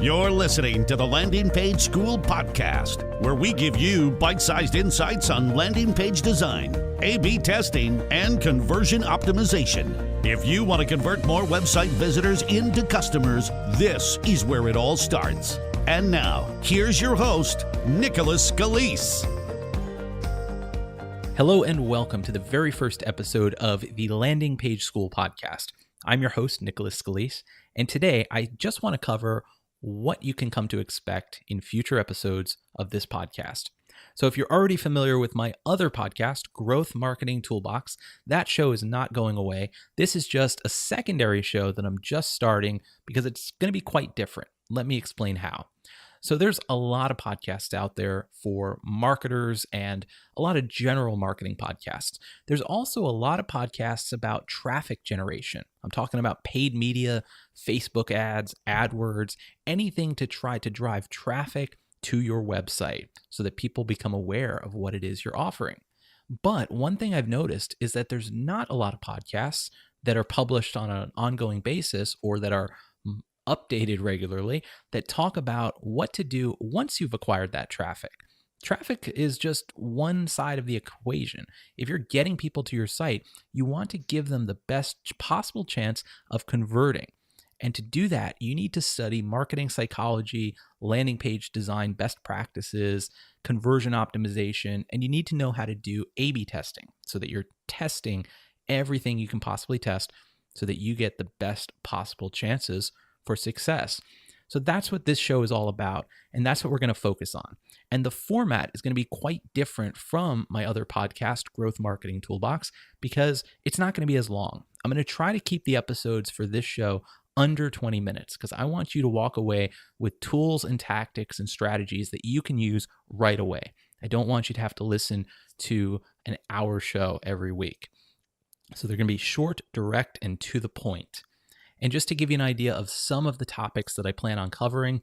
You're listening to the Landing Page School podcast, where we give you bite-sized insights on landing page design, A/B testing, and conversion optimization. If you want to convert more website visitors into customers, this is where it all starts. And now, here's your host, Nicholas Scalise. Hello and welcome to the very first episode of the Landing Page School podcast. I'm your host, Nicholas Scalise, and today I just want to cover what you can come to expect in future episodes of this podcast. So if you're already familiar with my other podcast, Growth Marketing Toolbox, that show is not going away. This is just a secondary show that I'm just starting because it's going to be quite different. Let me explain how. So there's a lot of podcasts out there for marketers and a lot of general marketing podcasts. There's also a lot of podcasts about traffic generation. I'm talking about paid media, Facebook ads, AdWords, anything to try to drive traffic to your website so that people become aware of what it is you're offering. But one thing I've noticed is that there's not a lot of podcasts that are published on an ongoing basis or that are updated regularly that talk about what to do once you've acquired that traffic. Traffic is just one side of the equation. If you're getting people to your site, you want to give them the best possible chance of converting. And to do that, you need to study marketing psychology, landing page design best practices, conversion optimization, and you need to know how to do A/B testing so that you're testing everything you can possibly test so that you get the best possible chances for success. So that's what this show is all about, and that's what we're going to focus on. And the format is going to be quite different from my other podcast, Growth Marketing Toolbox, because it's not going to be as long. I'm going to try to keep the episodes for this show under 20 minutes because I want you to walk away with tools and tactics and strategies that you can use right away. I don't want you to have to listen to an hour show every week. So they're going to be short, direct, and to the point. And just to give you an idea of some of the topics that I plan on covering,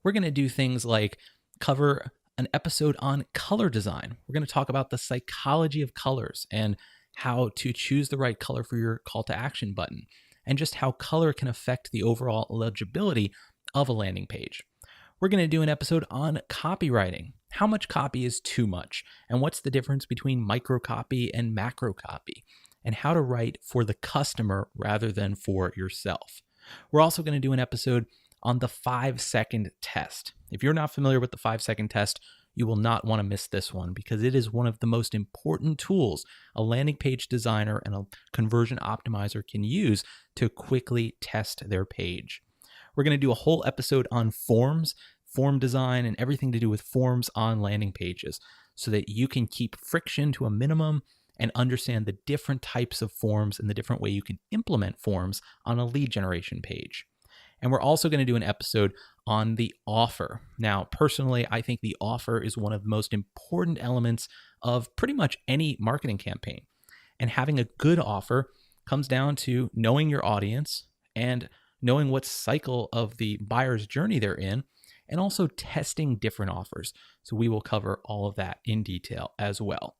we're going to do things like cover an episode on color design. We're going to talk about the psychology of colors and how to choose the right color for your call to action button, and just how color can affect the overall legibility of a landing page. We're going to do an episode on copywriting. How much copy is too much? And what's the difference between micro copy and macro copy? And how to write for the customer rather than for yourself. We're also going to do an episode on the 5-second test. If you're not familiar with the 5-second test, you will not want to miss this one because it is one of the most important tools a landing page designer and a conversion optimizer can use to quickly test their page. We're going to do a whole episode on forms, form design, and everything to do with forms on landing pages so that you can keep friction to a minimum and understand the different types of forms and the different way you can implement forms on a lead generation page. And we're also going to do an episode on the offer. Now, personally, I think the offer is one of the most important elements of pretty much any marketing campaign. And having a good offer comes down to knowing your audience and knowing what cycle of the buyer's journey they're in, and also testing different offers. So we will cover all of that in detail as well.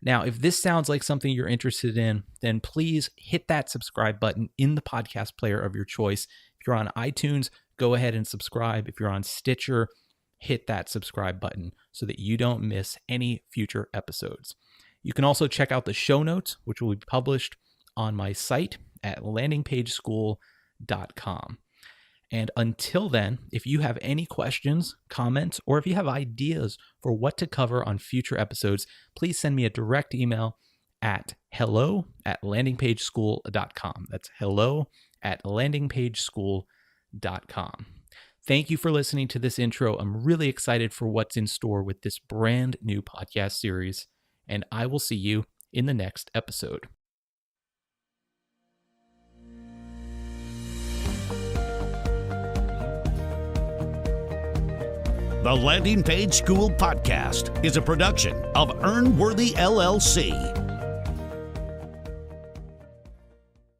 Now, if this sounds like something you're interested in, then please hit that subscribe button in the podcast player of your choice. If you're on iTunes, go ahead and subscribe. If you're on Stitcher, hit that subscribe button so that you don't miss any future episodes. You can also check out the show notes, which will be published on my site at landingpageschool.com. And until then, if you have any questions, comments, or if you have ideas for what to cover on future episodes, please send me a direct email at hello@landingpageschool.com. That's hello@landingpageschool.com. Thank you for listening to this intro. I'm really excited for what's in store with this brand new podcast series, and I will see you in the next episode. The Landing Page School podcast is a production of Earnworthy LLC.